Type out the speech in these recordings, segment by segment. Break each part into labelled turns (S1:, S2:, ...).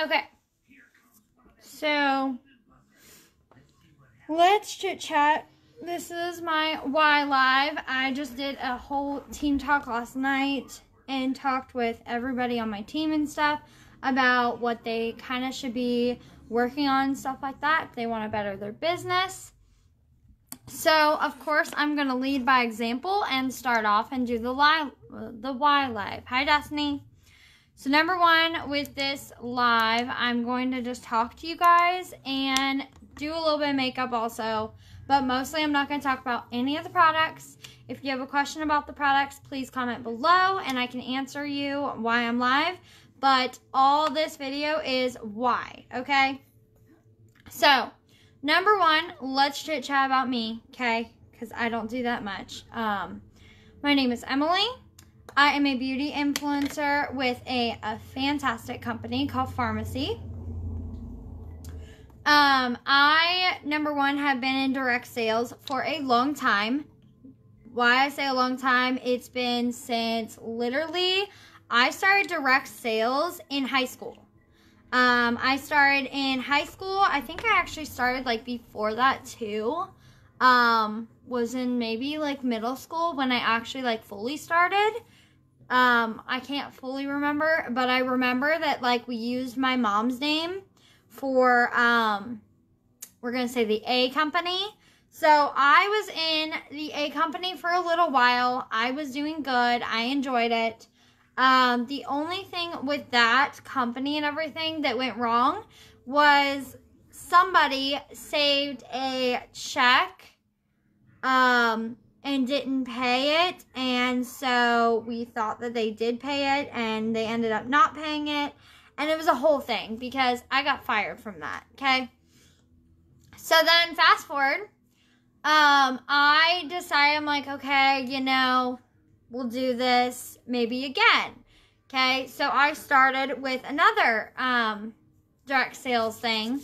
S1: Okay. So, let's chit chat. This is my Y Live. I just did a whole team talk last night and talked with everybody on my team and stuff about what they kind of should be working on, stuff like that, if they want to better their business. So, of course, I'm going to lead by example and start off and do the Y Live. Hi, Destiny. So, number one, with this live, I'm going to just talk to you guys and do a little bit of makeup also. But mostly, I'm not going to talk about any of the products. If you have a question about the products, please comment below and I can answer you why I'm live. But all this video is why, okay? So, number one, let's chit chat about me, okay? Because I don't do that much. My name is Emily. I am a beauty influencer with a fantastic company called Farmasi. I, number one, have been in direct sales for a long time. Why I say a long time, it's been since literally I started direct sales in high school. I started in high school. I think I actually started like before that too. Was in maybe like middle school when I actually like fully started. I can't fully remember, but I remember that like we used my mom's name for, we're going to say the A company. So I was in the A company for a little while. I was doing good. I enjoyed it. The only thing with that company and everything that went wrong was somebody saved a check, and didn't pay it, and so we thought that they did pay it, and they ended up not paying it, and it was a whole thing, because I got fired from that, okay? So then, fast forward, I decided, I'm like, okay, you know, we'll do this maybe again, okay? So I started with another, direct sales thing,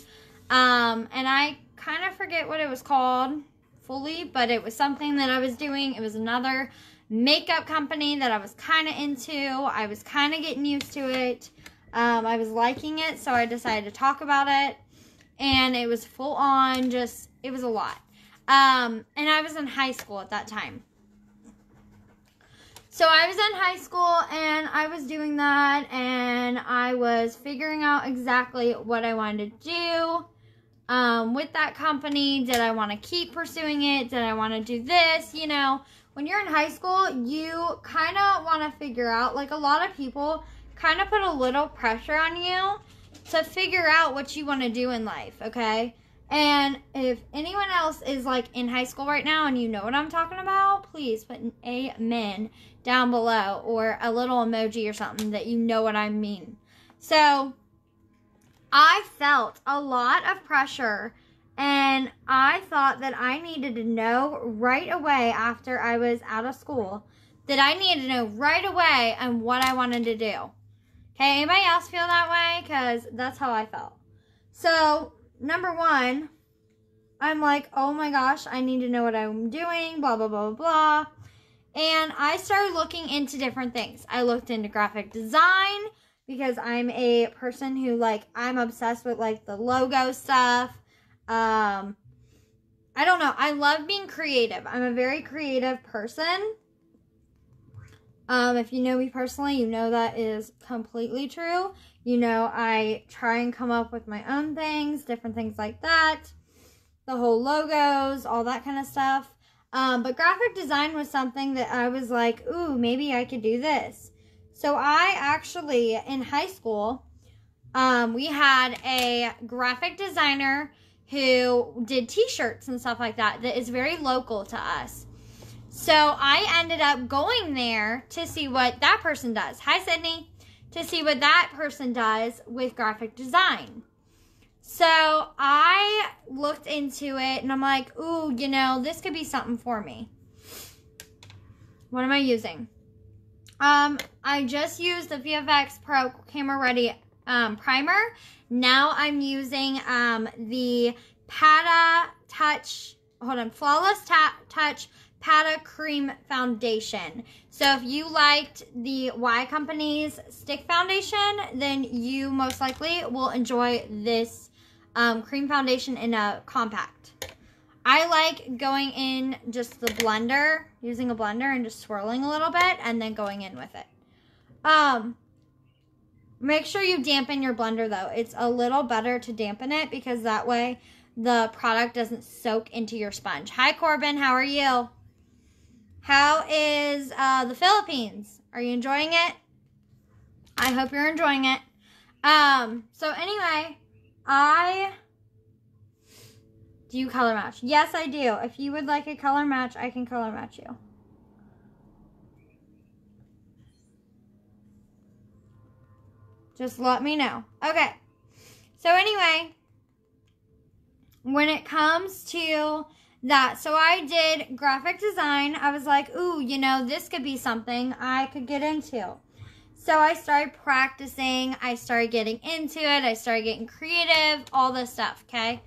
S1: and I kind of forget what it was called fully, but it was something that I was doing. It was another makeup company that I was kind of into. I was kind of getting used to it. I was liking it, so I decided to talk about it, and it was full on, just, it was a lot. And I was in high school at that time. So I was in high school, and I was doing that, and I was figuring out exactly what I wanted to do. With that company. Did I want to keep pursuing it? Did I want to do this? You know, when you're in high school, you kind of want to figure out, like a lot of people kind of put a little pressure on you to figure out what you want to do in life, okay? And if anyone else is like in high school right now and you know what I'm talking about, please put an amen down below or a little emoji or something that you know what I mean. So I felt a lot of pressure, and I thought that I needed to know right away after I was out of school, that I needed to know right away on what I wanted to do. Okay, anybody else feel that way? Because that's how I felt. So, number one, I'm like, oh my gosh, I need to know what I'm doing, blah, blah, blah, blah. And I started looking into different things. I looked into graphic design, because I'm a person who, like, I'm obsessed with, like, the logo stuff. I don't know. I love being creative. I'm a very creative person. If you know me personally, you know that is completely true. You know, I try and come up with my own things, different things like that. The whole logos, all that kind of stuff. But graphic design was something that I was like, ooh, maybe I could do this. So I actually, in high school, we had a graphic designer who did t-shirts and stuff like that is very local to us. So I ended up going there to see what that person does. Hi, Sydney. To see what that person does with graphic design. So I looked into it and I'm like, ooh, you know, this could be something for me. What am I using? I just used the VFX Pro Camera Ready primer. Now I'm using the Flawless Touch Pata Cream Foundation. So if you liked the Y Company's stick foundation, then you most likely will enjoy this cream foundation in a compact. I like going in just the blender, using a blender and just swirling a little bit and then going in with it. Make sure you dampen your blender though. It's a little better to dampen it because that way the product doesn't soak into your sponge. Hi Corbin, how are you? How is the Philippines? Are you enjoying it? I hope you're enjoying it. So anyway, do you color match? Yes, I do. If you would like a color match, I can color match you. Just let me know. Okay. So anyway, when it comes to that, so I did graphic design. I was like, ooh, you know, this could be something I could get into. So I started practicing. I started getting into it. I started getting creative, all this stuff, okay?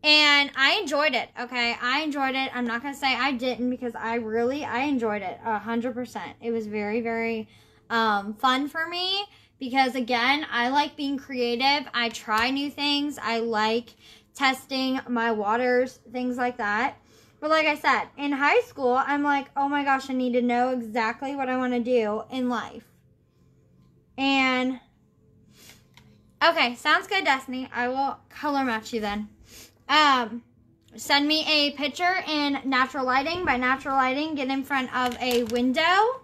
S1: And I enjoyed it, okay? I enjoyed it. I'm not going to say I didn't because I enjoyed it 100%. It was very, very fun for me because, again, I like being creative. I try new things. I like testing my waters, things like that. But like I said, in high school, I'm like, oh my gosh, I need to know exactly what I want to do in life. And, okay, sounds good, Destiny. I will color match you then. Send me a picture in natural lighting. By natural lighting, get in front of a window.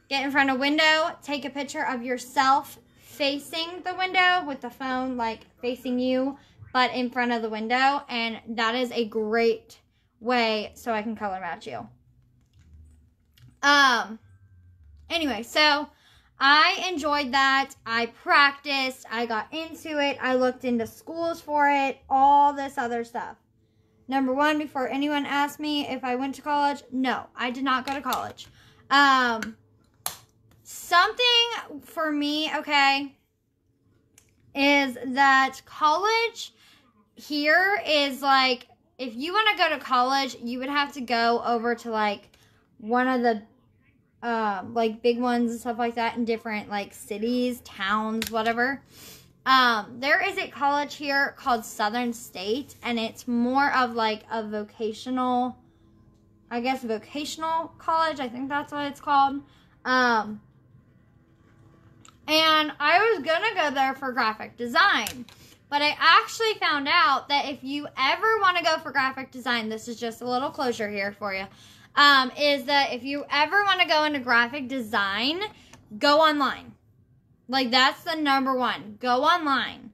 S1: Get in front of a window. Take a picture of yourself facing the window with the phone, like, facing you, but in front of the window. And that is a great way so I can color match you. Anyway, so I enjoyed that. I practiced. I got into it. I looked into schools for it. All this other stuff. Number one, before anyone asked me if I went to college, no, I did not go to college. Something for me, okay, is that college here is like, if you want to go to college, you would have to go over to like one of the like big ones and stuff like that in different like cities, towns, whatever. There is a college here called Southern State, and it's more of like a vocational, I guess, vocational college. I think that's what it's called. And I was gonna go there for graphic design, but I actually found out that if you ever want to go for graphic design, this is just a little closure here for you, is that if you ever want to go into graphic design, go online. Like, that's the number one. Go online.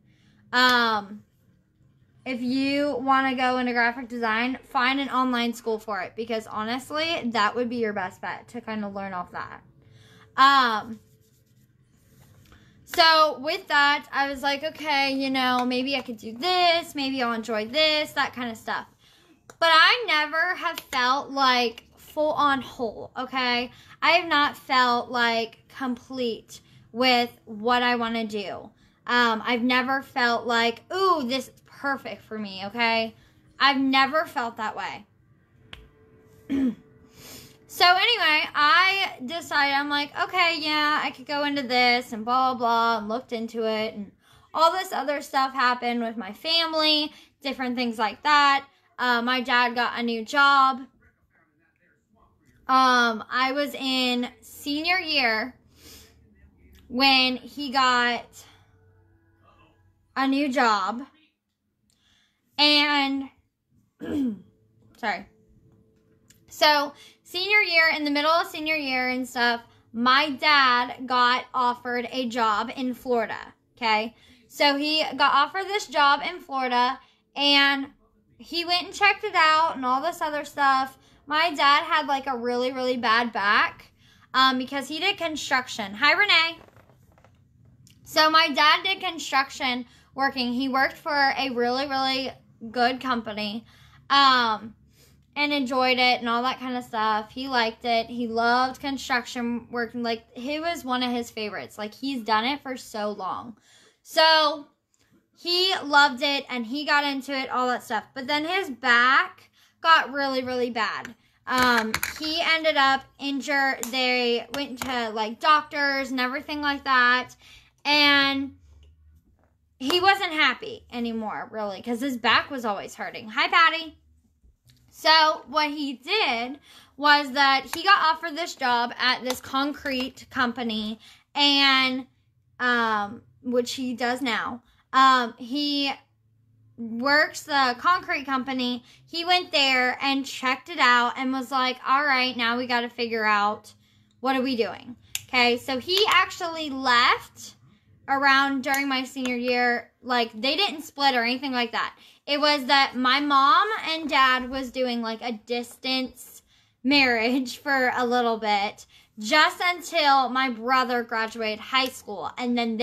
S1: If you want to go into graphic design, find an online school for it, because honestly, that would be your best bet to kind of learn off that. So with that, I was like, okay, you know, maybe I could do this, maybe I'll enjoy this, that kind of stuff. But I never have felt like full on whole, okay? I have not felt like complete with what I want to do. I've never felt like, ooh, this is perfect for me, okay? I've never felt that way. So anyway, I decided, I'm like, okay, yeah, I could go into this and blah, blah, blah, and looked into it, and all this other stuff happened with my family, different things like that. My dad got a new job. I was in senior year when he got a new job, and, sorry. So, senior year, in the middle of senior year and stuff, my dad got offered a job in Florida, okay? So, he got offered this job in Florida, and he went and checked it out and all this other stuff. My dad had, like, a really, really bad back because he did construction. Hi, Renee. So, my dad did construction working. He worked for a really, really good company. And enjoyed it and all that kind of stuff. He liked it. He loved construction work. Like, it was one of his favorites. Like, he's done it for so long. So, he loved it and he got into it, all that stuff. But then his back got really, really bad. He ended up injured. They went to, like, doctors and everything like that. And he wasn't happy anymore, really, because his back was always hurting. Hi, Patty. So what he did was that he got offered this job at this concrete company, and which he does now. He works the concrete company. He went there and checked it out and was like, all right, now we got to figure out what are we doing. Okay, so he actually left around during my senior year. Like, they didn't split or anything like that. It was that my mom and dad was doing like a distance marriage for a little bit, just until my brother graduated high school. And then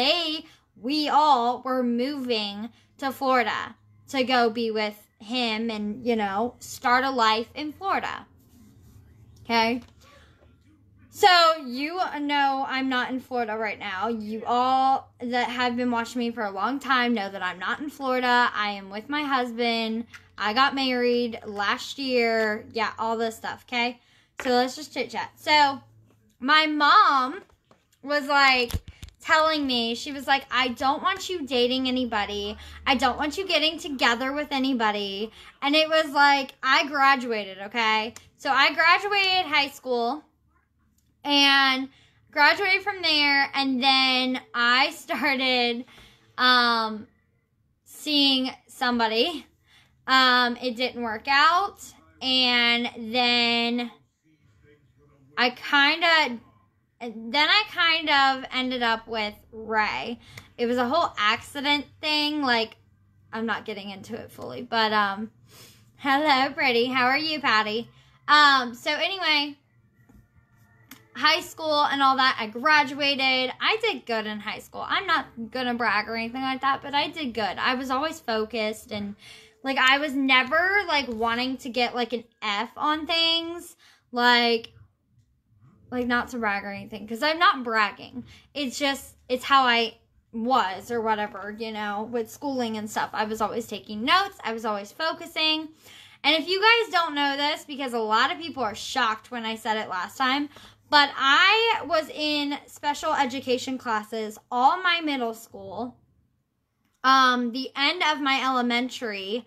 S1: we all were moving to Florida to go be with him and, you know, start a life in Florida. Okay? So, you know I'm not in Florida right now. You all that have been watching me for a long time know that I'm not in Florida. I am with my husband. I got married last year. Yeah, all this stuff, okay? So, let's just chit-chat. So, my mom was like telling me, she was like, I don't want you dating anybody. I don't want you getting together with anybody. And it was like, I graduated, okay? So, I graduated high school. And graduated from there, and then I started seeing somebody. It didn't work out, and then I kind of ended up with Ray. It was a whole accident thing. Like, I'm not getting into it fully, but hello, pretty. How are you, Patty? So anyway, high school and all that, I graduated. I did good in high school. I'm not gonna brag or anything like that, but I did good. I was always focused, and like, I was never like wanting to get like an F on things, like not to brag or anything, because I'm not bragging. It's just, it's how I was or whatever, you know, with schooling and stuff. I was always taking notes. I was always focusing. And if you guys don't know this, because a lot of people are shocked when I said it last time, but I was in special education classes all my middle school, the end of my elementary,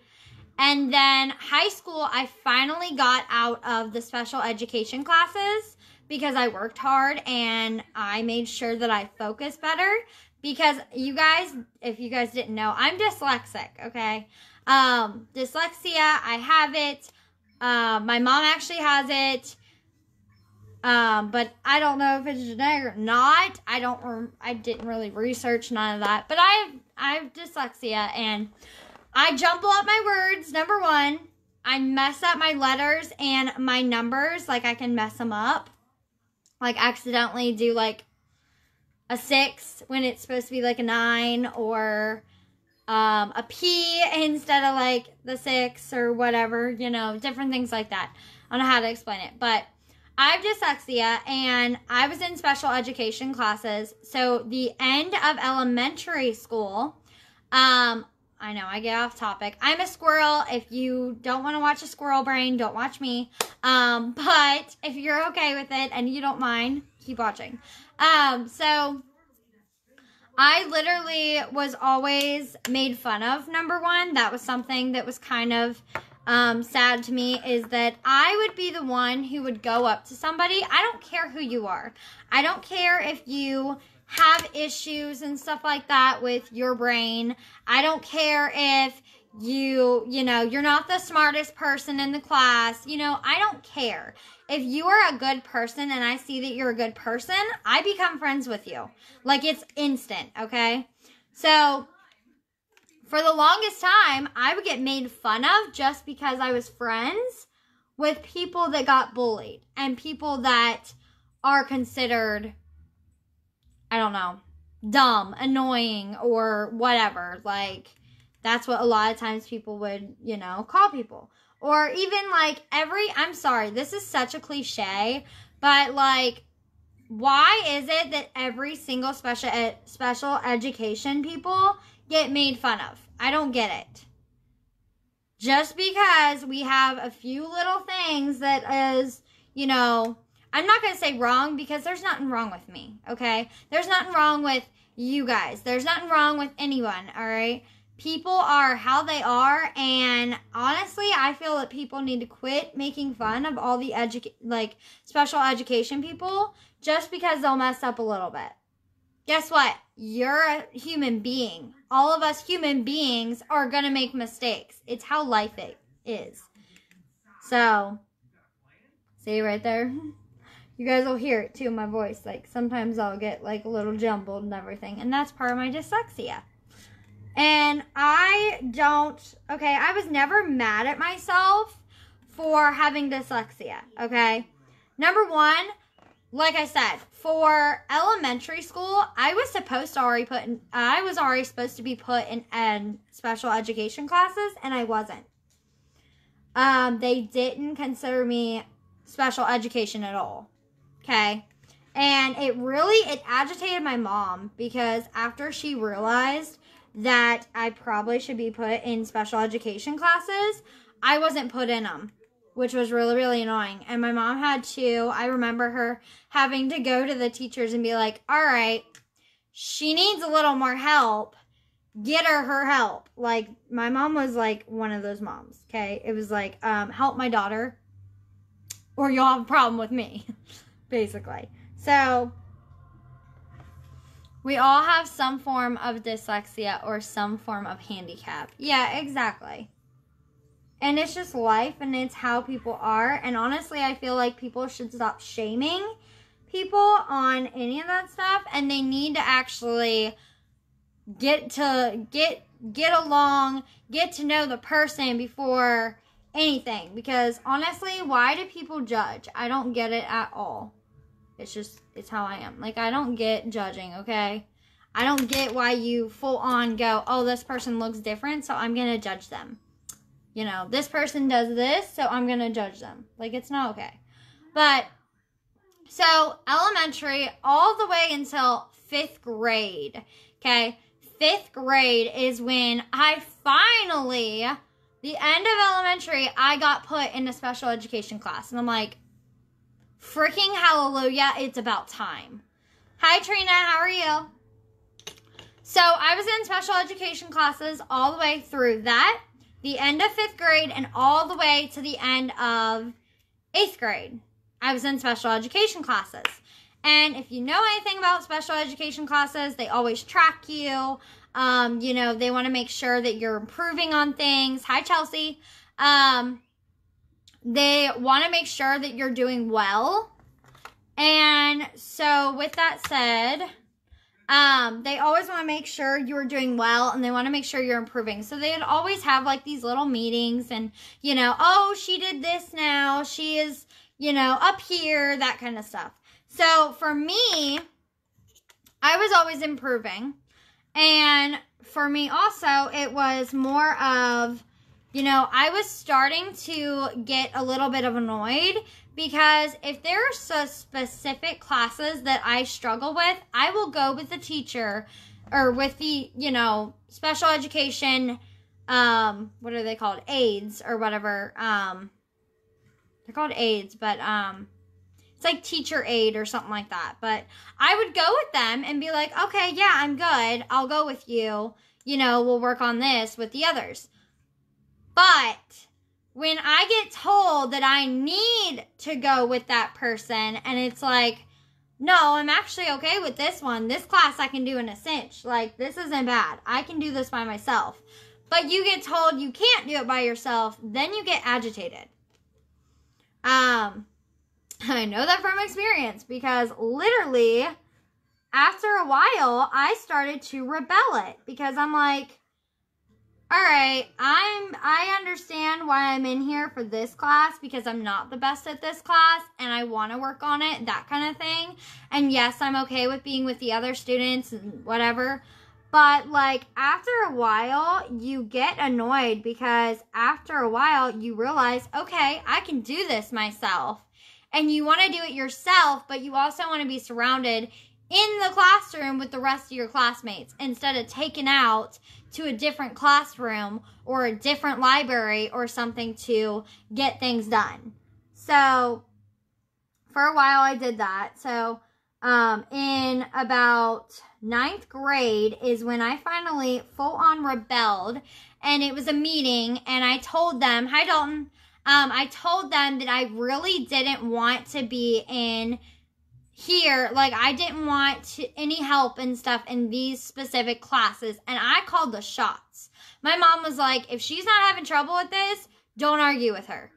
S1: and then high school, I finally got out of the special education classes because I worked hard and I made sure that I focused better. Because you guys, if you guys didn't know, I'm dyslexic, okay? Dyslexia, I have it. My mom actually has it. But I don't know if it's genetic or not. I didn't really research none of that. But I have dyslexia, and I jumble up my words, number one. I mess up my letters and my numbers. Like, I can mess them up. Like, accidentally do, like, a 6 when it's supposed to be, like, a 9. Or a P instead of, like, the 6 or whatever. You know, different things like that. I don't know how to explain it. But I have dyslexia, and I was in special education classes. So, the end of elementary school, I know, I get off topic. I'm a squirrel. If you don't want to watch a squirrel brain, don't watch me. But if you're okay with it and you don't mind, keep watching. So, I literally was always made fun of, number one. That was something that was kind of sad to me, is that I would be the one who would go up to somebody. I don't care who you are. I don't care if you have issues and stuff like that with your brain. I don't care if you know, you're not the smartest person in the class. You know, I don't care. If you are a good person and I see that you're a good person, I become friends with you. Like, it's instant, okay? So, for the longest time, I would get made fun of just because I was friends with people that got bullied and people that are considered, I don't know, dumb, annoying, or whatever. Like, that's what a lot of times people would, you know, call people. Or even, like, I'm sorry, this is such a cliche, but, like, why is it that every single special education people get made fun of? I don't get it. Just because we have a few little things that is, you know, I'm not going to say wrong because there's nothing wrong with me, okay? There's nothing wrong with you guys. There's nothing wrong with anyone, all right? People are how they are, and honestly, I feel that people need to quit making fun of all the special education people just because they'll mess up a little bit. Guess what? You're a human being. All of us human beings are going to make mistakes. It's how life is. So, see right there? You guys will hear it too in my voice. Like, sometimes I'll get like a little jumbled and everything. And that's part of my dyslexia. And I was never mad at myself for having dyslexia, okay? Number one, like I said, for elementary school, I was already supposed to be put in special education classes, and I wasn't. They didn't consider me special education at all, okay? And it agitated my mom, because after she realized that I probably should be put in special education classes, I wasn't put in them, which was really, really annoying. And my mom I remember her having to go to the teachers and be like, all right, she needs a little more help. Get her help. Like, my mom was like one of those moms, okay? It was like, help my daughter or you'll have a problem with me, basically. So, we all have some form of dyslexia or some form of handicap. Yeah, exactly. And it's just life, and it's how people are. And honestly, I feel like people should stop shaming people on any of that stuff. And they need to actually get along, get to know the person before anything. Because honestly, why do people judge? I don't get it at all. It's how I am. Like, I don't get judging, okay? I don't get why you full on go, oh, this person looks different, so I'm going to judge them. You know, this person does this, so I'm going to judge them. Like, it's not okay. But, so, elementary, all the way until 5th grade, okay? 5th grade is when the end of elementary, I got put in a special education class. And I'm like, freaking hallelujah, it's about time. Hi, Trina, how are you? So, I was in special education classes all the way through that, the end of 5th grade, and all the way to the end of 8th grade. I was in special education classes. And if you know anything about special education classes, they always track you. You know, they want to make sure that you're improving on things. Hi, Chelsea. They want to make sure that you're doing well. And so with that said, they always want to make sure you're doing well, and they want to make sure you're improving. So they'd always have like these little meetings, and, you know, oh, she did this now. She is, you know, up here, that kind of stuff. So for me, I was always improving. And for me also, it was more of, you know, I was starting to get a little bit of annoyed, because if there are so specific classes that I struggle with, I will go with the teacher or with the, you know, special education, what are they called? Aides or whatever. They're called aides, but it's like teacher aide or something like that. But I would go with them and be like, okay, yeah, I'm good. I'll go with you. You know, we'll work on this with the others. But when I get told that I need to go with that person, and it's like, no, I'm actually okay with this one. This class I can do in a cinch. Like, this isn't bad. I can do this by myself. But you get told you can't do it by yourself, then you get agitated. I know that from experience, because literally, after a while, I started to rebel it, because I'm like, all right, I understand why I'm in here for this class, because I'm not the best at this class and I want to work on it, that kind of thing. And yes, I'm okay with being with the other students and whatever. But like, after a while, you get annoyed, because after a while you realize, okay, I can do this myself. And you want to do it yourself, but you also want to be surrounded in the classroom with the rest of your classmates instead of taking out to a different classroom or a different library or something to get things done. So for a while I did that. So in about 9th grade is when I finally full on rebelled, and it was a meeting, and I told them, hi Dalton, I told them that I really didn't want to be in here, like I didn't want any help and stuff in these specific classes, and I called the shots. My mom was like, if she's not having trouble with this, don't argue with her.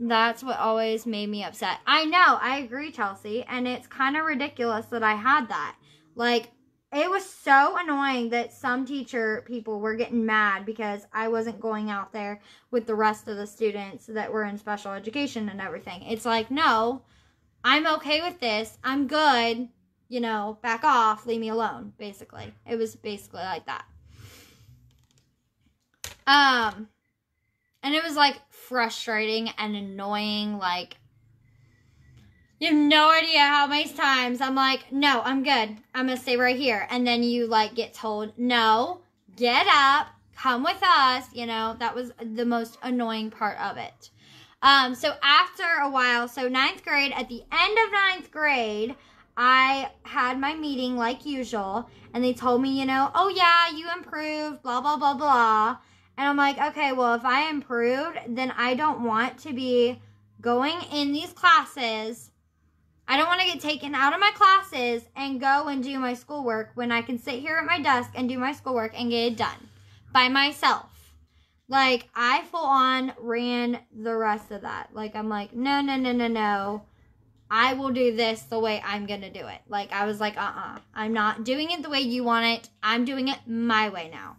S1: That's what always made me upset. I know, I agree, Chelsea, and it's kind of ridiculous that I had that. Like, it was so annoying that some teacher people were getting mad because I wasn't going out there with the rest of the students that were in special education and everything. It's like, no, I'm okay with this. I'm good. You know, back off. Leave me alone, basically. It was basically like that. And it was, like, frustrating and annoying. Like, you have no idea how many times I'm like, no, I'm good. I'm going to stay right here. And then you, like, get told, no, get up, come with us. You know, that was the most annoying part of it. So after a while, so 9th grade, at the end of 9th grade, I had my meeting like usual. And they told me, you know, oh, yeah, you improved, blah, blah, blah, blah. And I'm like, okay, well, if I improved, then I don't want to be going in these classes. I don't want to get taken out of my classes and go and do my schoolwork when I can sit here at my desk and do my schoolwork and get it done by myself. Like, I full on ran the rest of that. Like, I'm like, no, no, no, no, no. I will do this the way I'm going to do it. Like, I was like, I'm not doing it the way you want it. I'm doing it my way now.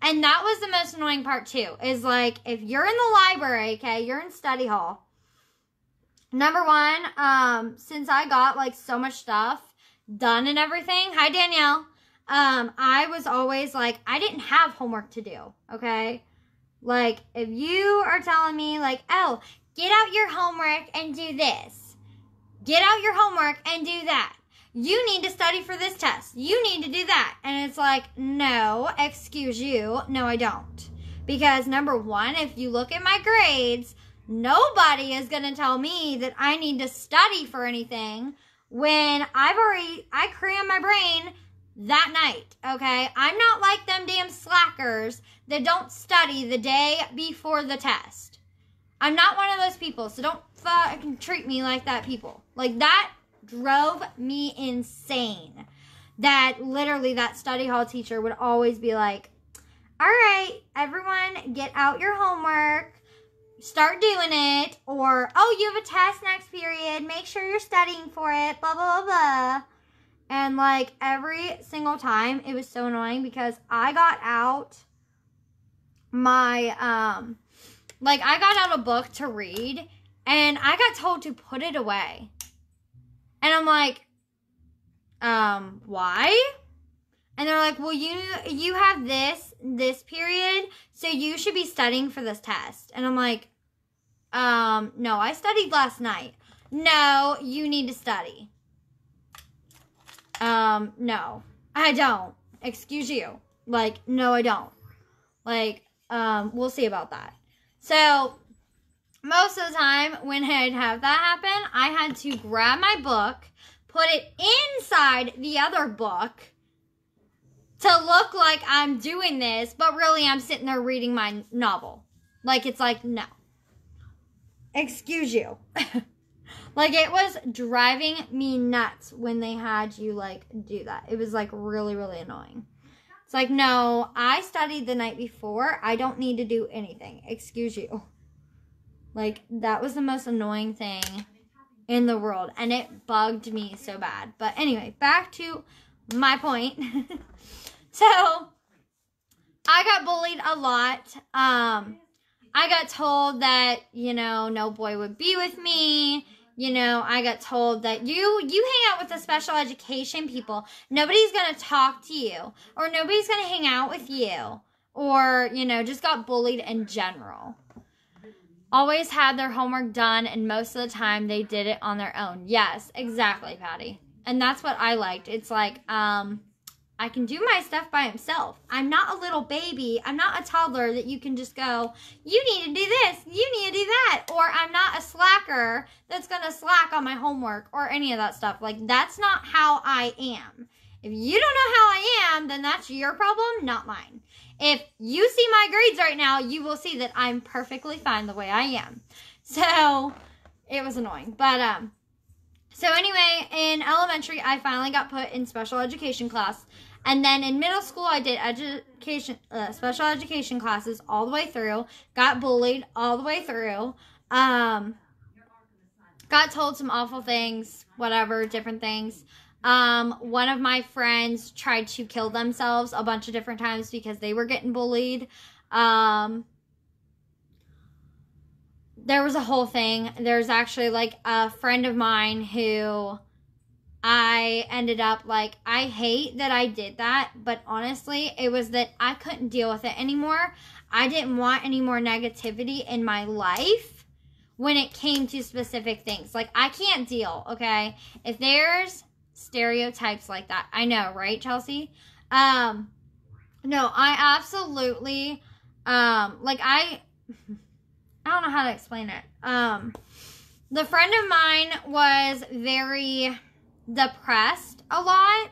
S1: And that was the most annoying part, too, is, like, if you're in the library, okay, you're in study hall. Number one, since I got, like, so much stuff done and everything, hi, Danielle, I was always, like, I didn't have homework to do, okay? Like, if you are telling me, like, oh, get out your homework and do this. Get out your homework and do that. You need to study for this test. You need to do that. And it's like, no, excuse you. No, I don't. Because number one, if you look at my grades, nobody is going to tell me that I need to study for anything when I cram my brain that night, okay? I'm not like them damn slackers that don't study the day before the test. I'm not one of those people, so don't fucking treat me like that, people. Like, that drove me insane. That literally that study hall teacher would always be like, all right, everyone get out your homework, start doing it, or, oh, you have a test next period, make sure you're studying for it, blah, blah, blah, blah. And, like, every single time, it was so annoying because I got out my, I got out a book to read, and I got told to put it away. And I'm like, why? And they're like, well, you have this period, so you should be studying for this test. And I'm like, no, I studied last night. No, you need to study. No, I don't. Excuse you. Like, no, I don't. Like, we'll see about that. So, most of the time, when I'd have that happen, I had to grab my book, put it inside the other book to look like I'm doing this, but really I'm sitting there reading my novel. Like, it's like, no. Excuse you. Like, it was driving me nuts when they had you, like, do that. It was, like, really, really annoying. It's like, no, I studied the night before. I don't need to do anything. Excuse you. Like, that was the most annoying thing in the world. And it bugged me so bad. But anyway, back to my point. So, I got bullied a lot. I got told that, you know, no boy would be with me. You know, I got told that you hang out with the special education people. Nobody's going to talk to you. Or nobody's going to hang out with you. Or, you know, just got bullied in general. always had their homework done, and most of the time they did it on their own. Yes, exactly, Patty. And that's what I liked. It's like, I can do my stuff by himself. I'm not a little baby. I'm not a toddler that you can just go, you need to do this, you need to do that. Or I'm not a slacker that's going to slack on my homework or any of that stuff. Like, that's not how I am. If you don't know how I am, then that's your problem, not mine. If you see my grades right now, you will see that I'm perfectly fine the way I am. So, it was annoying. But, so anyway, in elementary, I finally got put in special education class. And then in middle school, I did special education classes all the way through. Got bullied all the way through. Got told some awful things, whatever, different things. One of my friends tried to kill themselves a bunch of different times because they were getting bullied. There was a whole thing. There's actually, like, a friend of mine who I ended up, like, I hate that I did that, but honestly, it was that I couldn't deal with it anymore. I didn't want any more negativity in my life when it came to specific things. Like, I can't deal, okay? If there's stereotypes like that, I know, right, Chelsea? No, I absolutely, like, I don't know how to explain it. The friend of mine was very depressed a lot.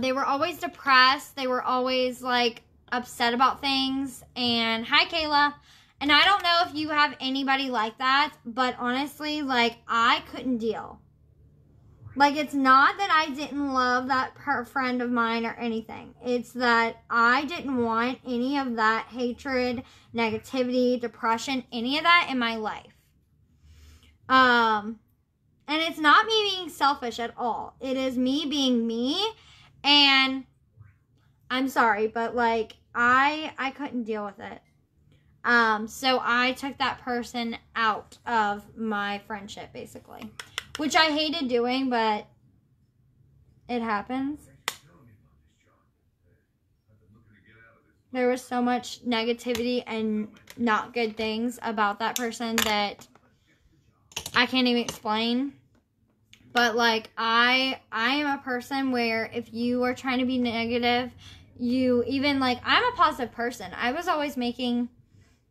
S1: They were always depressed. They were always, like, upset about things. And hi, Kayla. And I don't know if you have anybody like that, but honestly, like, I couldn't deal. Like, it's not that I didn't love that friend of mine or anything. It's that I didn't want any of that hatred, negativity, depression, any of that in my life. And it's not me being selfish at all. It is me being me. And I'm sorry, but, like, I couldn't deal with it. So I took that person out of my friendship, basically. Which I hated doing, but it happens. There was so much negativity and not good things about that person that I can't even explain. But, like, I am a person where if you are trying to be negative, you even, like, I'm a positive person. I was always making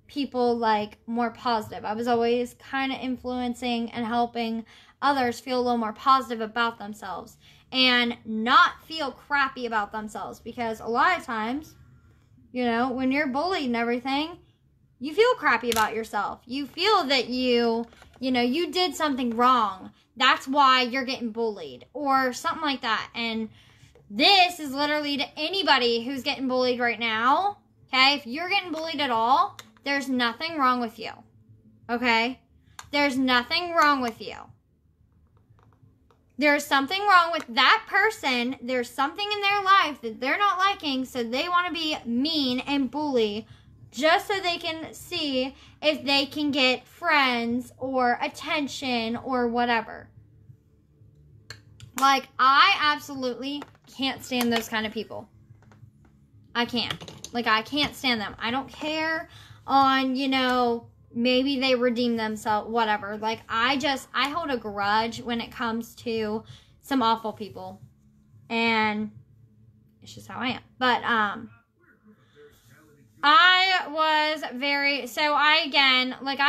S1: people, like, more positive. I was always kind of influencing and helping others feel a little more positive about themselves and not feel crappy about themselves, because a lot of times, you know, when you're bullied and everything, you feel crappy about yourself. You feel that you did something wrong. That's why you're getting bullied or something like that. And this is literally to anybody who's getting bullied right now. Okay, if you're getting bullied at all, there's nothing wrong with you. Okay? There's nothing wrong with you. There's something wrong with that person. There's something in their life that they're not liking, so they want to be mean and bully just so they can see if they can get friends or attention or whatever. Like, I absolutely can't stand those kind of people. I can't. Like, I can't stand them. I don't care on, you know, maybe they redeem themselves, whatever. Like, I hold a grudge when it comes to some awful people. And it's just how I am. But, I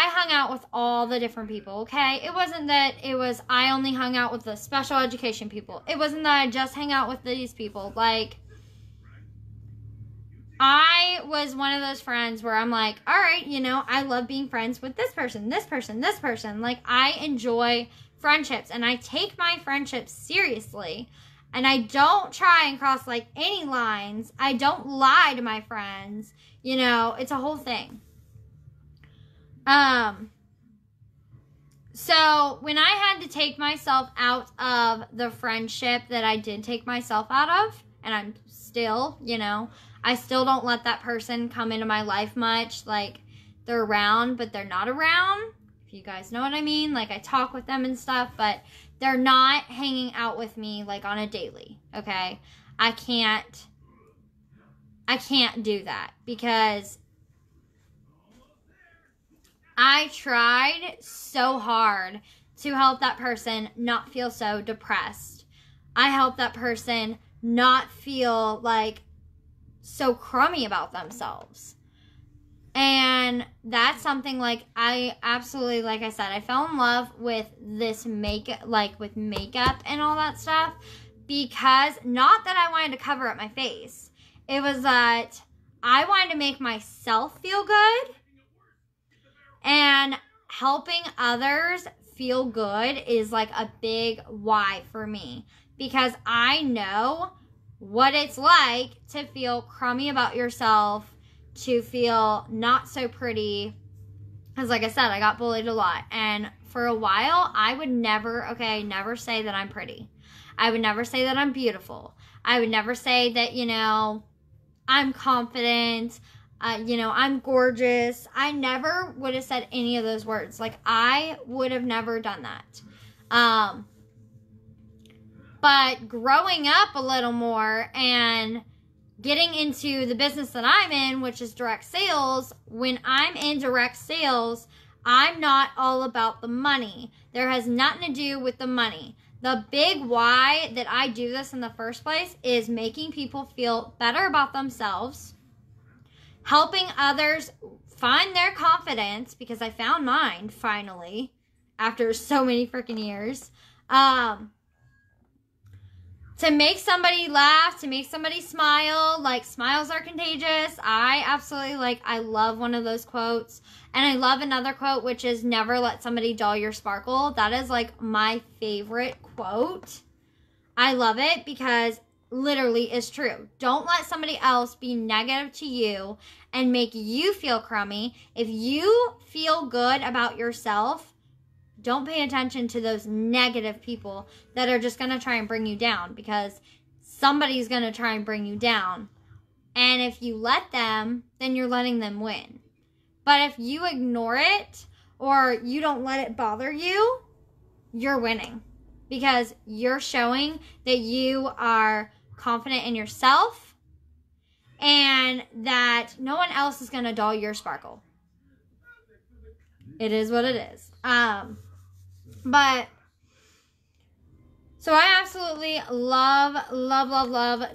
S1: hung out with all the different people, okay? It wasn't that I only hung out with the special education people. It wasn't that I just hang out with these people. Like, I was one of those friends where I'm like, all right, you know, I love being friends with this person, this person, this person. Like, I enjoy friendships, and I take my friendships seriously. And I don't try and cross, like, any lines. I don't lie to my friends. You know, it's a whole thing. So, when I had to take myself out of the friendship that I did take myself out of, and I'm still, you know, I still don't let that person come into my life much. Like, they're around, but they're not around. If you guys know what I mean. Like, I talk with them and stuff, but they're not hanging out with me, like, on a daily, okay? I can't do that because I tried so hard to help that person not feel so depressed. I helped that person not feel like so crummy about themselves. And that's something like I absolutely, like I said, I fell in love with this with makeup and all that stuff, because not that I wanted to cover up my face. It was that I wanted to make myself feel good, and helping others feel good is like a big why for me, because I know what it's like to feel crummy about yourself, to feel not so pretty. Because like I said, I got bullied a lot. And for a while, I would never say that I'm pretty. I would never say that I'm beautiful. I would never say that, I'm confident. I'm gorgeous. I never would have said any of those words. Like, I would have never done that. But growing up a little more and getting into the business that I'm in, which is direct sales, when I'm in direct sales, I'm not all about the money. There has nothing to do with the money. The big why that I do this in the first place is making people feel better about themselves, helping others find their confidence, because I found mine finally after so many freaking years. To make somebody laugh, to make somebody smile. Like, smiles are contagious. I absolutely, I love one of those quotes. And I love another quote, which is, never let somebody dull your sparkle. That is, my favorite quote. I love it because literally it's true. Don't let somebody else be negative to you and make you feel crummy. If you feel good about yourself, don't pay attention to those negative people that are just going to try and bring you down, because somebody's going to try and bring you down. And if you let them, then you're letting them win. But if you ignore it or you don't let it bother you, you're winning, because you're showing that you are confident in yourself and that no one else is going to dull your sparkle. It is what it is. But, so I absolutely love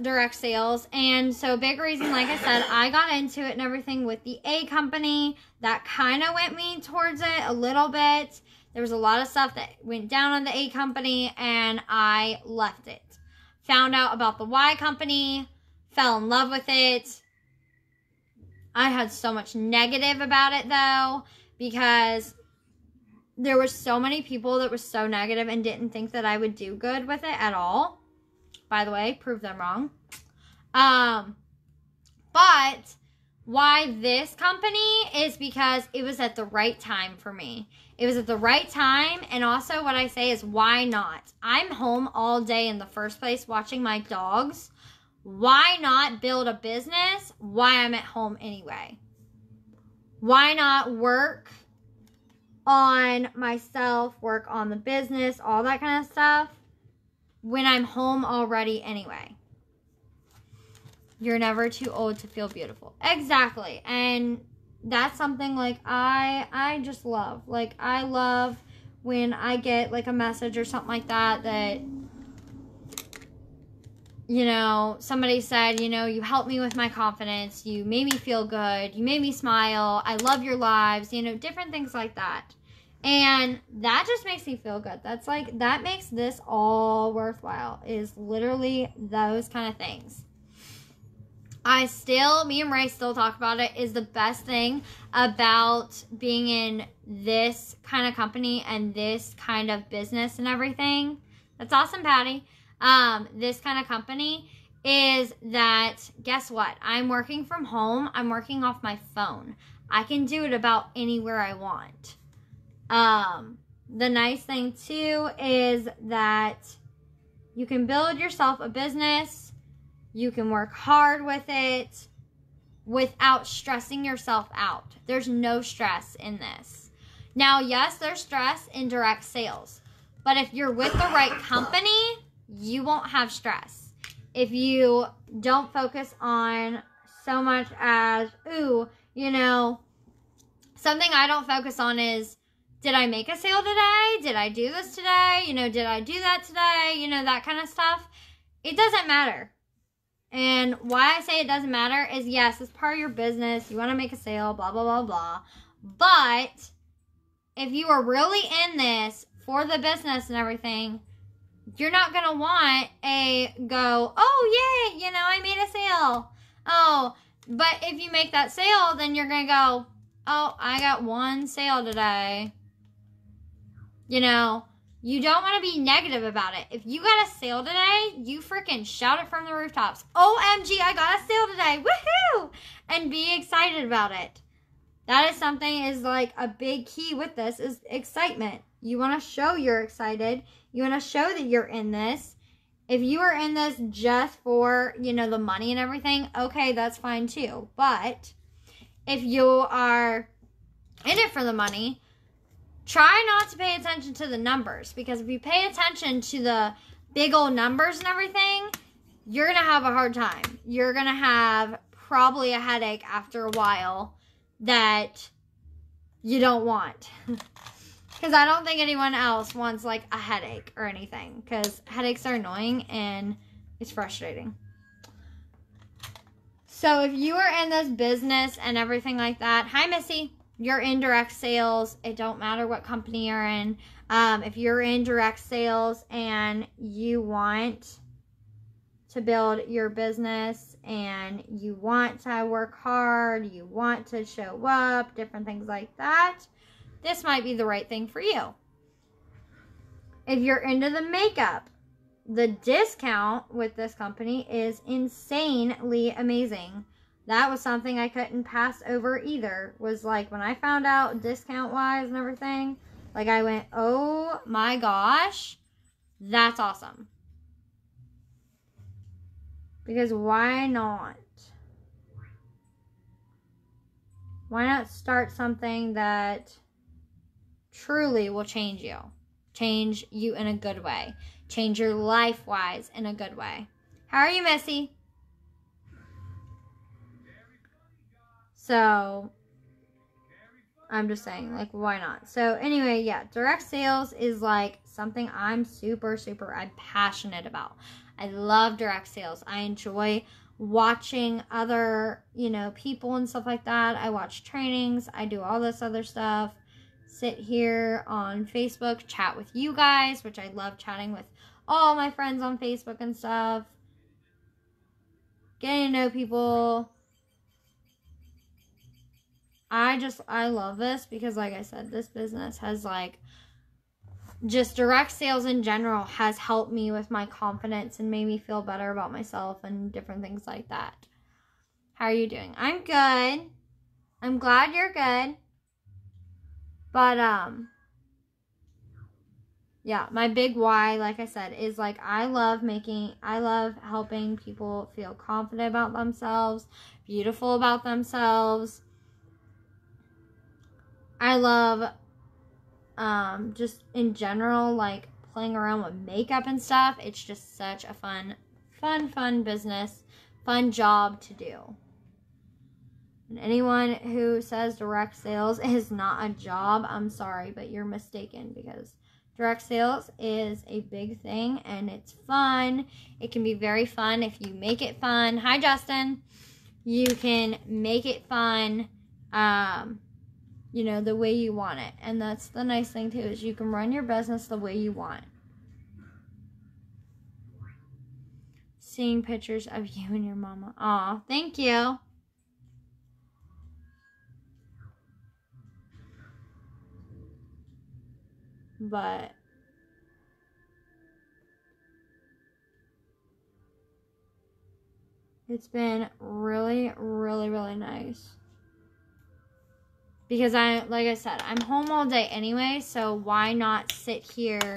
S1: direct sales. And so, big reason, like I said, I got into it and everything with the A company. That kind of went me towards it a little bit. There was a lot of stuff that went down on the A company, and I left it. Found out about the Y company, fell in love with it. I had so much negative about it, though, because there were so many people that were so negative and didn't think that I would do good with it at all. By the way, prove them wrong. But why this company is because it was at the right time for me. It was at the right time, and also what I say is, why not? I'm home all day in the first place watching my dogs. Why not build a business while I'm at home anyway? Why not work on myself, work on the business, all that kind of stuff, when I'm home already anyway? You're never too old to feel beautiful. Exactly. And that's something I just love. I love when I get a message or something like that somebody said, you helped me with my confidence, you made me feel good, you made me smile, I love your lives, different things like that. And that just makes me feel good. That makes this all worthwhile, is literally those kind of things. Me and Ray still talk about it, is the best thing about being in this kind of company and this kind of business and everything. That's awesome, Patty. This kind of company is that, guess what? I'm working from home. I'm working off my phone. I can do it about anywhere I want. The nice thing too is that you can build yourself a business. You can work hard with it without stressing yourself out. There's no stress in this. Now, yes, there's stress in direct sales, but if you're with the right company, you won't have stress. If you don't focus on so much as, something I don't focus on is, did I make a sale today? Did I do this today? You know, did I do that today? You know, that kind of stuff. It doesn't matter. And why I say it doesn't matter is, yes, it's part of your business. You want to make a sale, blah, blah, blah, blah. But if you are really in this for the business and everything, you're not going to want oh, yay, you know, I made a sale. Oh, but if you make that sale, then you're going to go, oh, I got one sale today. You know, you don't want to be negative about it. If you got a sale today, you freaking shout it from the rooftops. OMG, I got a sale today. Woohoo! And be excited about it. That is something is like a big key with this is excitement. You want to show you're excited. You want to show that you're in this. If you are in this just for, you know, the money and everything, okay, that's fine too. But if you are in it for the money, try not to pay attention to the numbers. Because if you pay attention to the big old numbers and everything, you're going to have a hard time. You're going to have probably a headache after a while that you don't want. Because I don't think anyone else wants, like, a headache or anything. Because headaches are annoying and it's frustrating. So if you are in this business and everything like that, hi, Missy. You're in direct sales. It don't matter what company you're in. If you're in direct sales and you want to build your business and you want to work hard, you want to show up, different things like that, this might be the right thing for you. If you're into the makeup, the discount with this company is insanely amazing. That was something I couldn't pass over either. Was like when I found out discount-wise and everything, like I went, oh my gosh, that's awesome. Because why not? Why not start something that truly will change you? Change you in a good way. Change your life-wise in a good way. How are you, Missy? So, I'm just saying, like, why not? So, anyway, yeah, direct sales is, like, something I'm I'm passionate about. I love direct sales. I enjoy watching other, you know, people and stuff like that. I watch trainings. I do all this other stuff. Sit here on Facebook, chat with you guys, which I love chatting with all my friends on Facebook and stuff. Getting to know people. I love this because, like I said, this business has, like, just direct sales in general has helped me with my confidence and made me feel better about myself and different things like that. How are you doing? I'm good. I'm glad you're good. But, yeah, my big why, like I said, is, like, I love helping people feel confident about themselves, beautiful about themselves. I love, just in general, like, playing around with makeup and stuff. It's just such a fun business, fun job to do. And anyone who says direct sales is not a job, I'm sorry, but you're mistaken, because direct sales is a big thing and it's fun. It can be very fun if you make it fun. Hi, Justin. You can make it fun, you know, the way you want it. And that's the nice thing too, is you can run your business the way you want. Seeing pictures of you and your mama. Aw, thank you. But it's been really, really, really nice. Because like I said, I'm home all day anyway, so why not sit here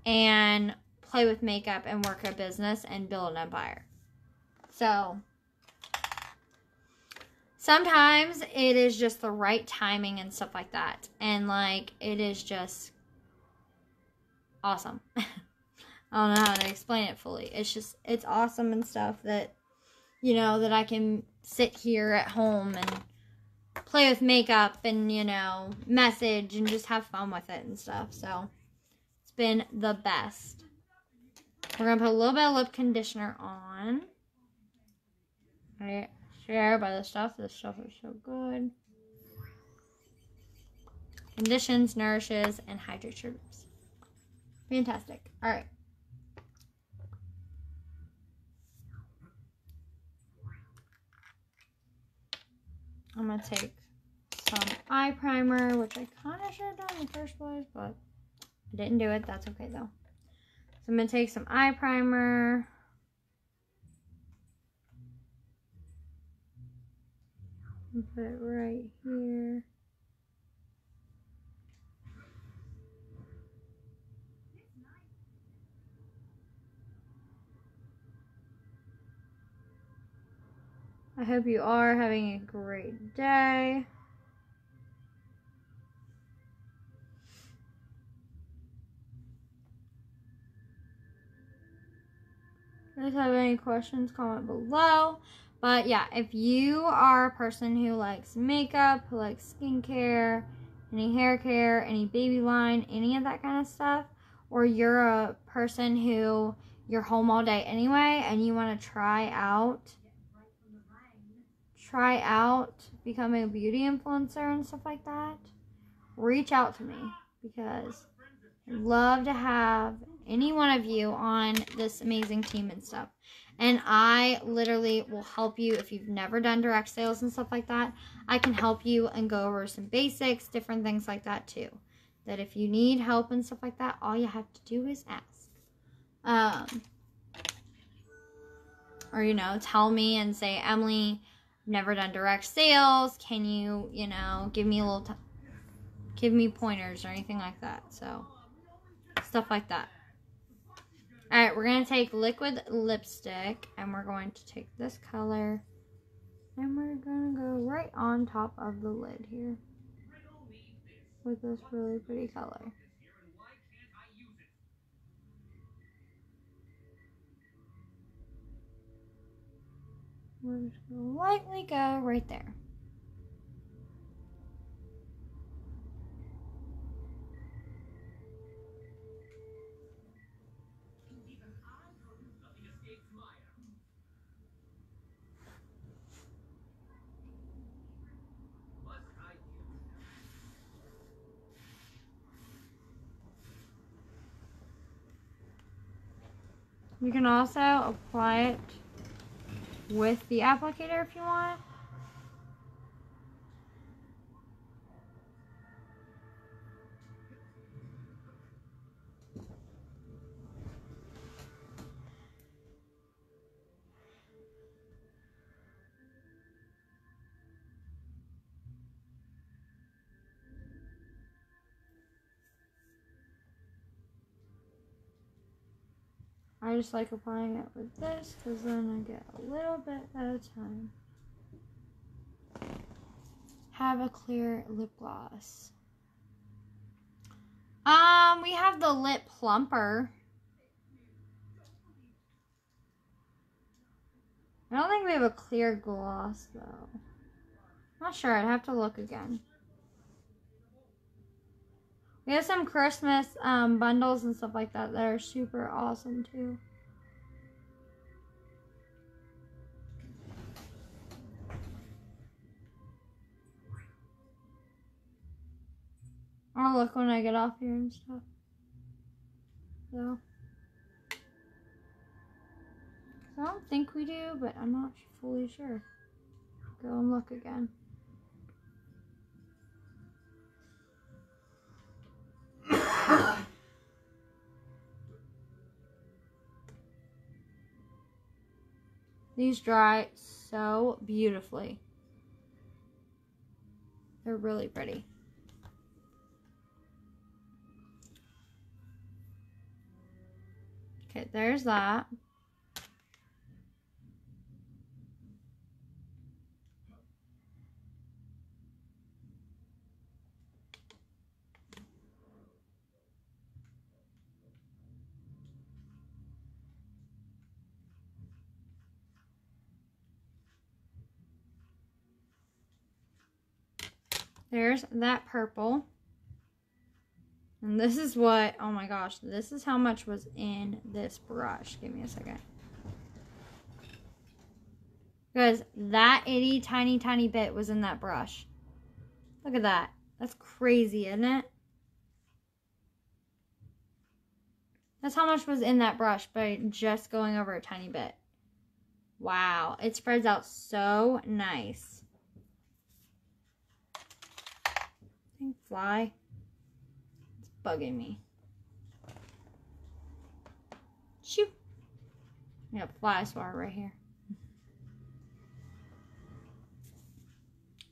S1: and play with makeup and work a business and build an empire? So sometimes it is just the right timing and stuff like that. And, like, it is just awesome. I don't know how to explain it fully. It's awesome and stuff that, you know, that I can sit here at home and play with makeup and, you know, message and just have fun with it and stuff. So it's been the best. We're going to put a little bit of lip conditioner on. I swear by this stuff. This stuff is so good. Conditions, nourishes, and hydrates your lips. Fantastic. All right. I'm going to take some eye primer, which I kind of should have done in the first place, but I didn't do it. That's okay, though. So I'm going to take some eye primer. And put it right here. I hope you are having a great day. If you guys have any questions, comment below. But yeah, if you are a person who likes makeup, who likes skincare, any hair care, any baby line, any of that kind of stuff, or you're a person who you're home all day anyway and you want to try out becoming a beauty influencer and stuff like that, reach out to me because I'd love to have any one of you on this amazing team and stuff. And I literally will help you if you've never done direct sales and stuff like that. I can help you and go over some basics, different things like that too. That if you need help and stuff like that, all you have to do is ask. Or, you know, tell me and say, Emily, I've never done direct sales. Can you, you know, give me a little give me pointers or anything like that. So, stuff like that. Alright, we're going to take liquid lipstick, and we're going to take this color, and we're going to go right on top of the lid here with this really pretty color. We're just going to lightly go right there. You can also apply it with the applicator if you want. I just like applying it with this because then I get a little bit at a time. Have a clear lip gloss. We have the lip plumper. I don't think we have a clear gloss though. Not sure, I'd have to look again. We have some Christmas bundles and stuff like that that are super awesome too. I'll look when I get off here and stuff. So I don't think we do, but I'm not fully sure. Go and look again. These dry so beautifully. They're really pretty. Okay, there's that. There's that purple. And this is what, oh my gosh, this is how much was in this brush. Give me a second. Because that itty tiny, tiny bit was in that brush. Look at that. That's crazy, isn't it? That's how much was in that brush by just going over a tiny bit. Wow. It spreads out so nice. Fly. It's bugging me. Shoot. I got a fly swatter right here.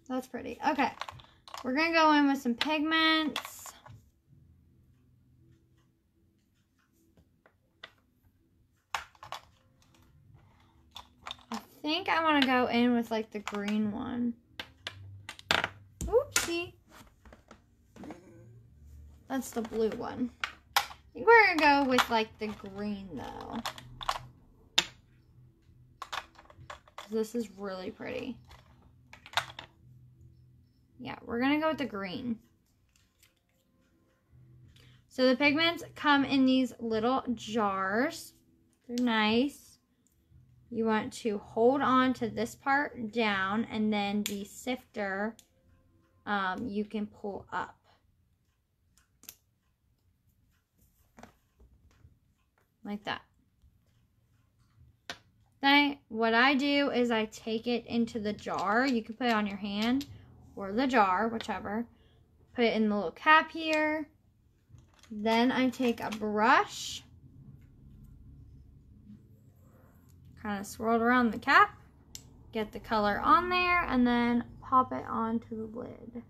S1: That's pretty. Okay. We're going to go in with some pigments. I think I want to go in with like the green one. Oopsie. That's the blue one. I think we're going to go with like the green though. This is really pretty. Yeah, we're going to go with the green. So the pigments come in these little jars. They're nice. You want to hold on to this part down, and then the sifter you can pull up. Like that. Then what I do is I take it into the jar. You can put it on your hand or the jar, whichever. Put it in the little cap here. Then I take a brush. Kind of swirl it around the cap. Get the color on there and then pop it onto the lid.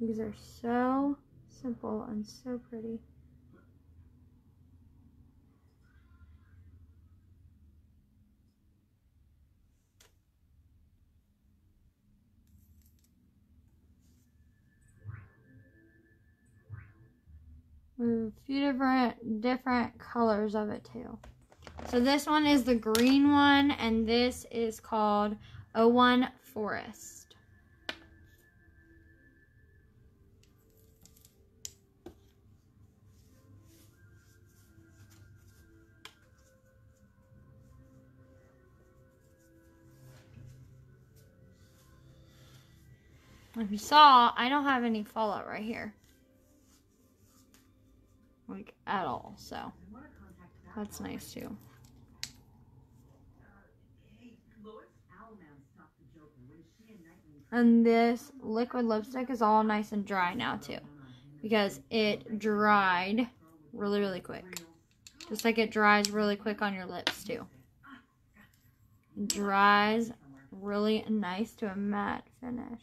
S1: These are so simple and so pretty. We have a few different colors of it too. So this one is the green one, and this is called 01 Forest. If you saw, I don't have any fallout right here. Like, at all, so that's nice too. And this liquid lipstick is all nice and dry now too, because it dried really, really quick. Just like it dries really quick on your lips too. It dries really nice to a matte finish.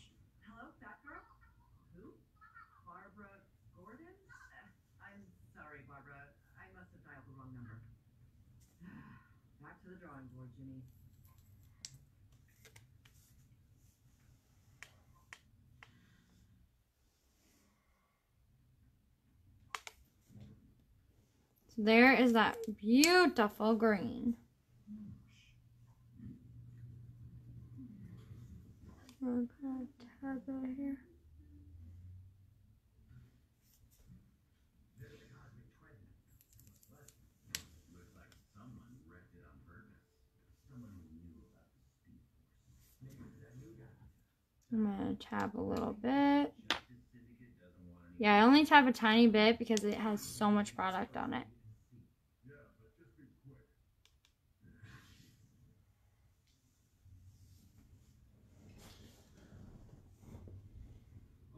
S2: Back to the drawing board, Jimmy.
S1: So there is that beautiful green. I'm gonna tap it here. I'm going to tap a little bit. Yeah, I only tap a tiny bit because it has so much product on it.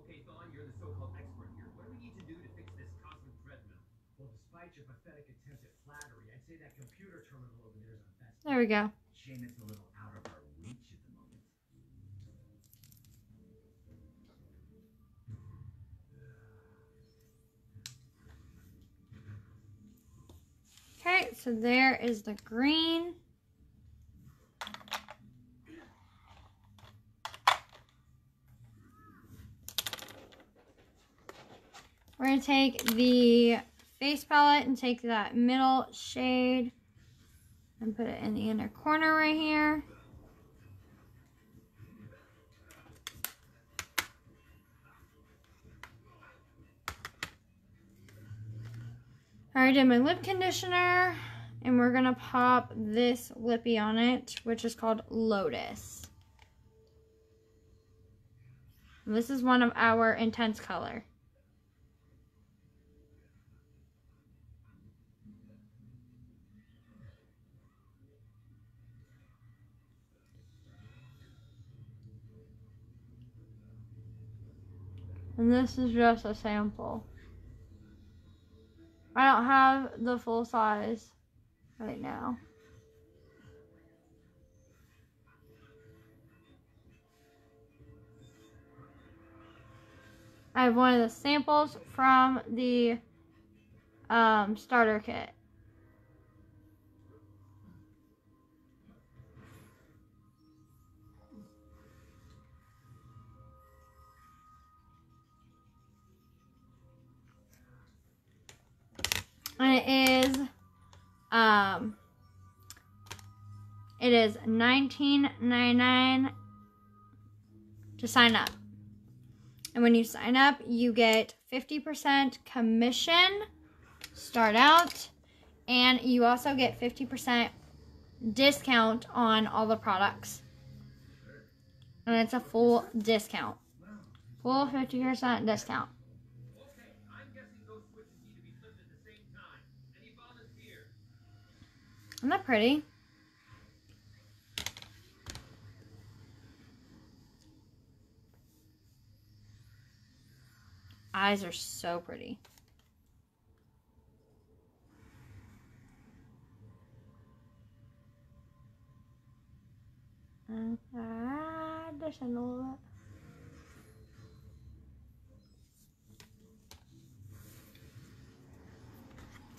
S2: Okay, Thon, you're the so-called expert here. What do we need to do to fix this cosmic treadmill? Well, despite your pathetic attempt at flattery, I'd say that computer terminal over there is our best.
S1: There we go.
S2: Shame it's a little out of our reach at the moment.
S1: Okay, so there is the green. We're going to take the face palette and take that middle shade and put it in the inner corner right here. I already did my lip conditioner, and we're going to pop this lippy on it, which is called Lotus. And this is one of our intense color. And this is just a sample. I don't have the full size right now. I have one of the samples from the starter kit. And it is $19.99 to sign up. And when you sign up, you get 50% commission start out, and you also get 50% discount on all the products. And it's a full discount. Full 50% discount.
S2: Okay, I'm guessing those switches need to be flipped at the same time. Any volunteers?
S1: Isn't that pretty? Eyes are so pretty. Just a little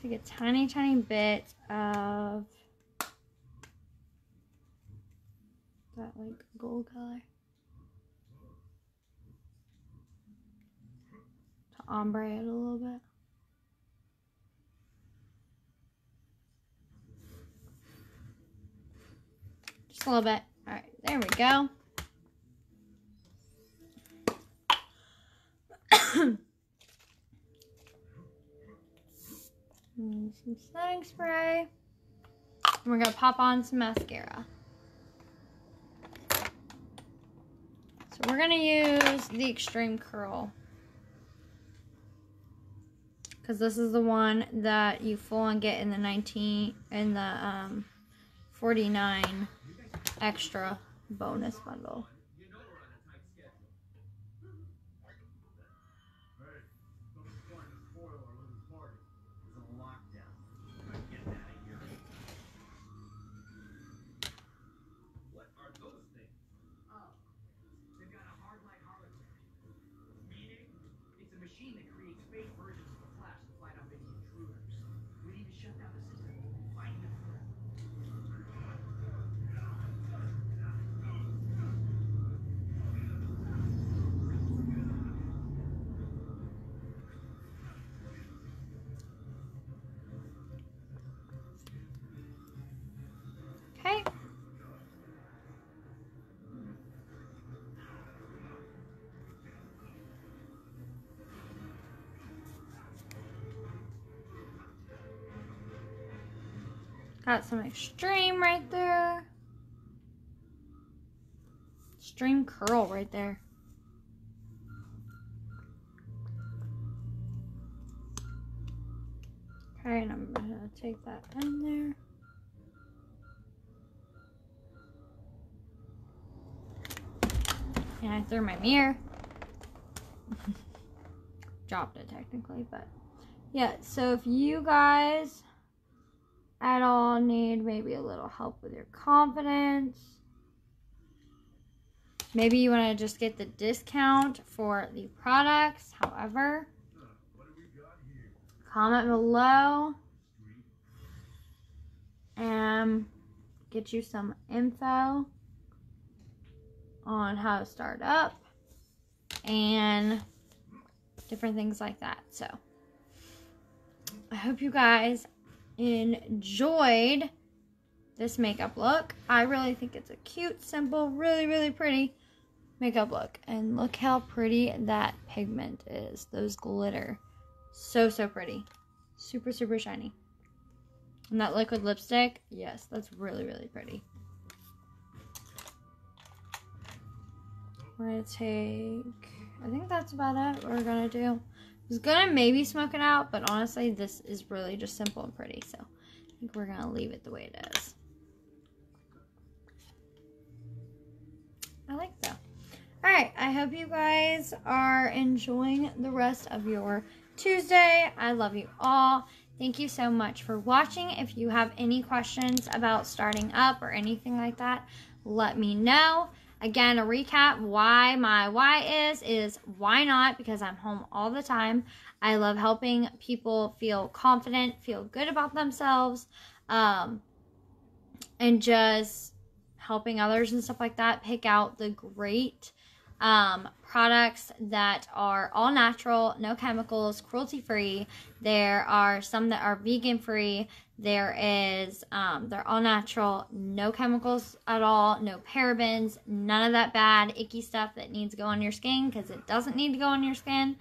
S1: bit. Take a tiny, tiny bit of that like gold color to ombre it a little bit. Just a little bit. All right, there we go. And some setting spray. And we're going to pop on some mascara. So we're going to use the Extreme Curl, because this is the one that you full on get in the 49 extra bonus bundle.
S2: You know we're on a tight schedule. Hey, don't trying to spoil our little party. It's a lockdown. I'm getting out of here. What are those things? Oh, they've got a hard light hologram. Meaning? It's a machine that creates fake versions of the Flash to fight off any intruders. We need to shut down the system. We'll be fighting them forever.
S1: Okay. Got some Extreme right there. Extreme Curl right there. Okay, and I'm gonna take that in there. And I threw my mirror. Dropped it technically, but yeah, so if you guys at all need maybe a little help with your confidence, maybe you want to just get the discount for the products, however, comment below and get you some info on how to start up and different things like that. So I hope you guys enjoyed this makeup look. I really think it's a cute, simple, really, really pretty makeup look. And look how pretty that pigment is. Those glitter. So, so pretty. Super, super shiny. And that liquid lipstick, yes, that's really, really pretty. We're going to take, I think that's about it. What we're going to do. I was going to maybe smoke it out, but honestly, this is really just simple and pretty. So I think we're going to leave it the way it is. I like that. Alright, I hope you guys are enjoying the rest of your Tuesday. I love you all. Thank you so much for watching. If you have any questions about starting up or anything like that, let me know. Again, a recap, why my why is why not? Because I'm home all the time. I love helping people feel confident, feel good about themselves, and just helping others and stuff like that pick out the great products that are all natural, no chemicals, cruelty-free. There are some that are vegan-free. They're all natural, no chemicals at all, no parabens, none of that bad, icky stuff that needs to go on your skin, because it doesn't need to go on your skin.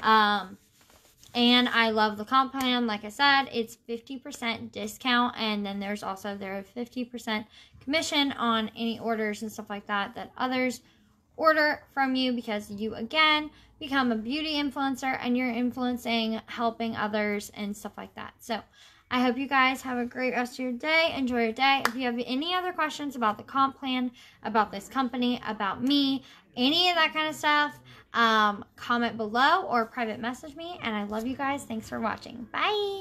S1: And I love the comp plan. Like I said, it's 50% discount, and then there's also their 50% commission on any orders and stuff like that that others order from you, because you, again, become a beauty influencer and you're influencing, helping others and stuff like that. So I hope you guys have a great rest of your day. Enjoy your day. If you have any other questions about the comp plan, about this company, about me, any of that kind of stuff, comment below or private message me. And I love you guys. Thanks for watching. Bye.